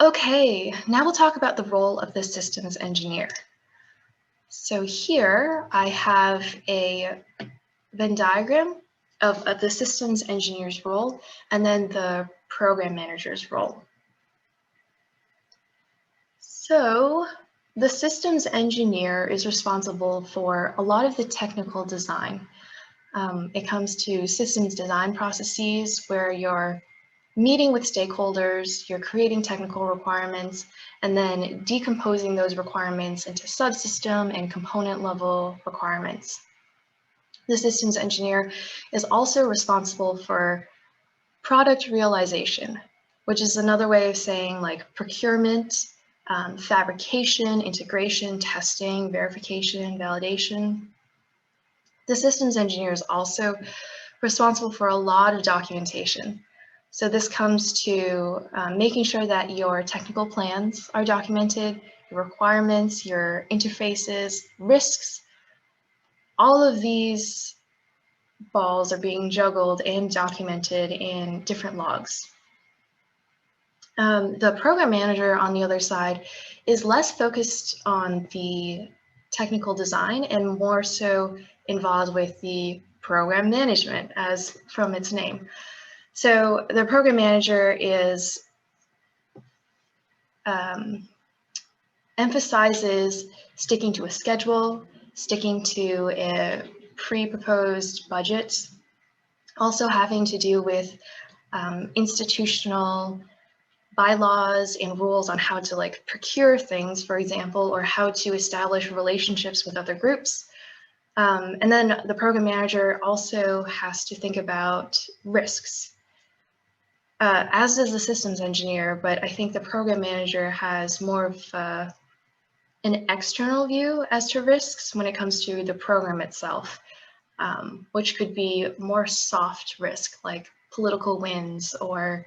Okay, now we'll talk about the role of the systems engineer. So here I have a Venn diagram of the systems engineer's role and then the program manager's role. So the systems engineer is responsible for a lot of the technical design. It comes to systems design processes where you're meeting with stakeholders, you're creating technical requirements, and then decomposing those requirements into subsystem and component level requirements. The systems engineer is also responsible for product realization, which is another way of saying like procurement, fabrication, integration, testing, verification, validation. The systems engineer is also responsible for a lot of documentation. So this comes to making sure that your technical plans are documented, your requirements, your interfaces, risks. All of these balls are being juggled and documented in different logs. The program manager, on the other side, is less focused on the technical design and more so involved with the program management, as from its name. So the program manager is emphasizes sticking to a schedule, sticking to a pre-proposed budget, also having to do with institutional bylaws and rules on how to like procure things, for example, or how to establish relationships with other groups. And then the program manager also has to think about risks, as does the systems engineer, but I think the program manager has more of an external view as to risks when it comes to the program itself, which could be more soft risk, like political winds or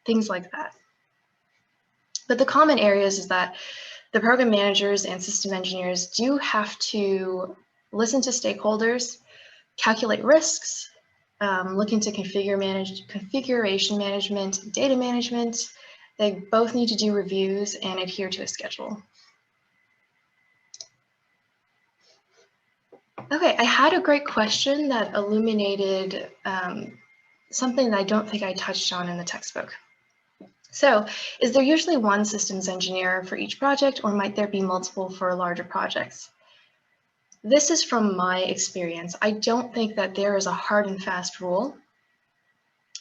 things like that. But the common areas is that the program managers and system engineers do have to listen to stakeholders, calculate risks, look into configuration management, data management. They both need to do reviews and adhere to a schedule. Okay, I had a great question that illuminated something that I don't think I touched on in the textbook. So, is there usually one systems engineer for each project, or might there be multiple for larger projects? This is from my experience. I don't think that there is a hard and fast rule.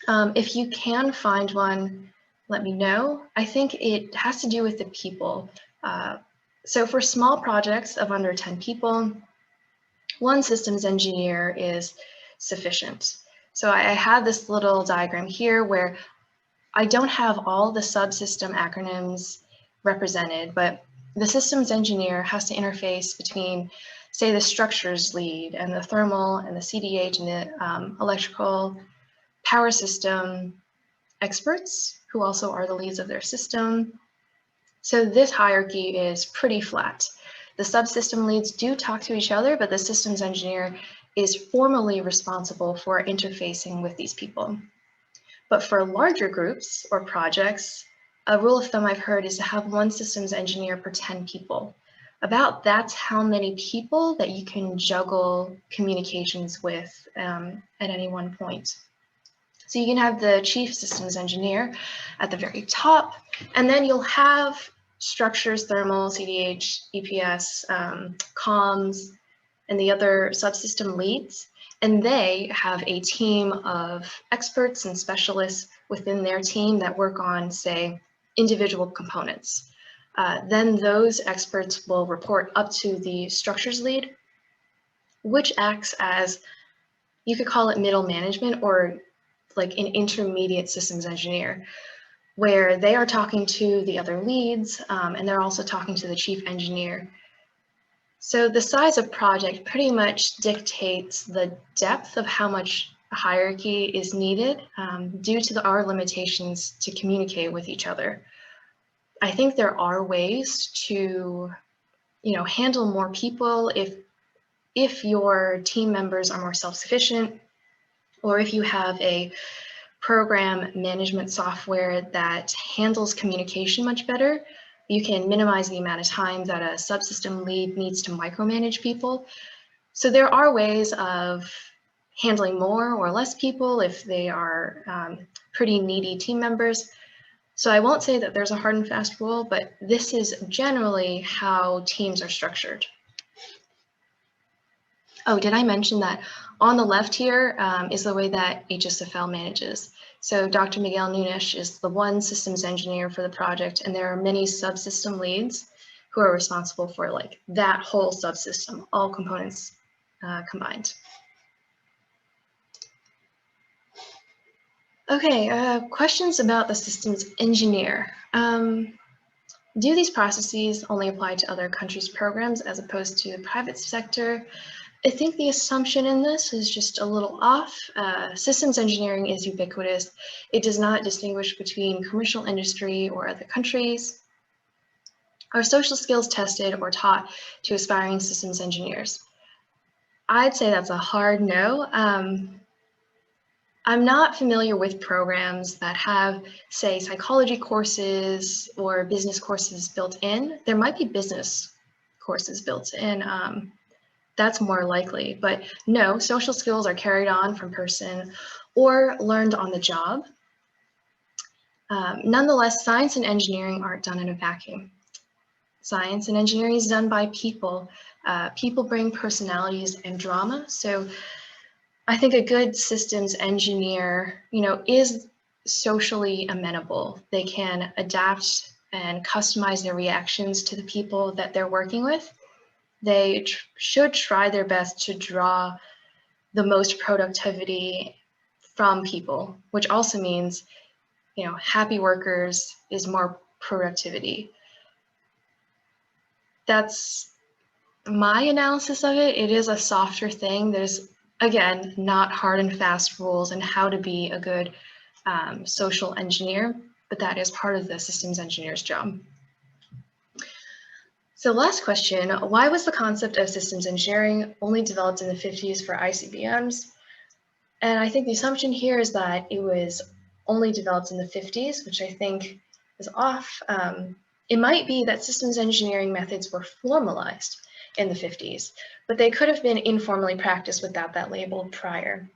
If you can find one, let me know. I think it has to do with the people. So for small projects of under 10 people, one systems engineer is sufficient. So I have this little diagram here where I don't have all the subsystem acronyms represented, but the systems engineer has to interface between, say, the structures lead and the thermal and the CDH and the electrical power system experts, who also are the leads of their system. So this hierarchy is pretty flat. The subsystem leads do talk to each other, but the systems engineer is formally responsible for interfacing with these people. But for larger groups or projects, a rule of thumb I've heard is to have one systems engineer per 10 people. About that's how many people that you can juggle communications with at any one point. So you can have the chief systems engineer at the very top, and then you'll have structures, thermal, CDH, EPS, comms, and the other subsystem leads. And they have a team of experts and specialists within their team that work on, say, individual components. Then those experts will report up to the structures lead, which acts as, you could call it middle management or like an intermediate systems engineer, where they are talking to the other leads and they're also talking to the chief engineer. So the size of project pretty much dictates the depth of how much hierarchy is needed due to our limitations to communicate with each other. I think there are ways to, handle more people if your team members are more self-sufficient, or if you have a program management software that handles communication much better. You can minimize the amount of time that a subsystem lead needs to micromanage people. So there are ways of handling more or less people if they are pretty needy team members. So I won't say that there's a hard and fast rule, but this is generally how teams are structured. Oh, did I mention that on the left here is the way that HSFL manages. So Dr. Miguel Nunes is the one systems engineer for the project, and there are many subsystem leads who are responsible for like that whole subsystem, all components combined. Okay, questions about the systems engineer. Do these processes only apply to other countries' programs as opposed to the private sector? I think the assumption in this is just a little off. Systems engineering is ubiquitous. It does not distinguish between commercial industry or other countries. Are social skills tested or taught to aspiring systems engineers? I'd say that's a hard no. I'm not familiar with programs that have, say, psychology courses or business courses built in. There might be business courses built in. That's more likely, but no, social skills are carried on from person or learned on the job. Nonetheless, science and engineering aren't done in a vacuum. Science and engineering is done by people. People bring personalities and drama. So I think a good systems engineer, is socially amenable. They can adapt and customize their reactions to the people that they're working with. They should try their best to draw the most productivity from people, which also means, happy workers is more productivity. That's my analysis of it. It is a softer thing. There's, again, not hard and fast rules on how to be a good social engineer, but that is part of the systems engineer's job. So last question, why was the concept of systems engineering only developed in the 50s for ICBMs? And I think the assumption here is that it was only developed in the 50s, which I think is off. It might be that systems engineering methods were formalized in the 50s, but they could have been informally practiced without that label prior.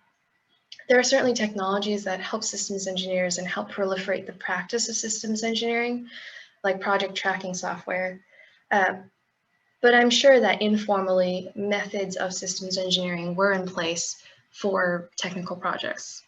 There are certainly technologies that help systems engineers and help proliferate the practice of systems engineering, like project tracking software. But I'm sure that informally methods of systems engineering were in place for technical projects.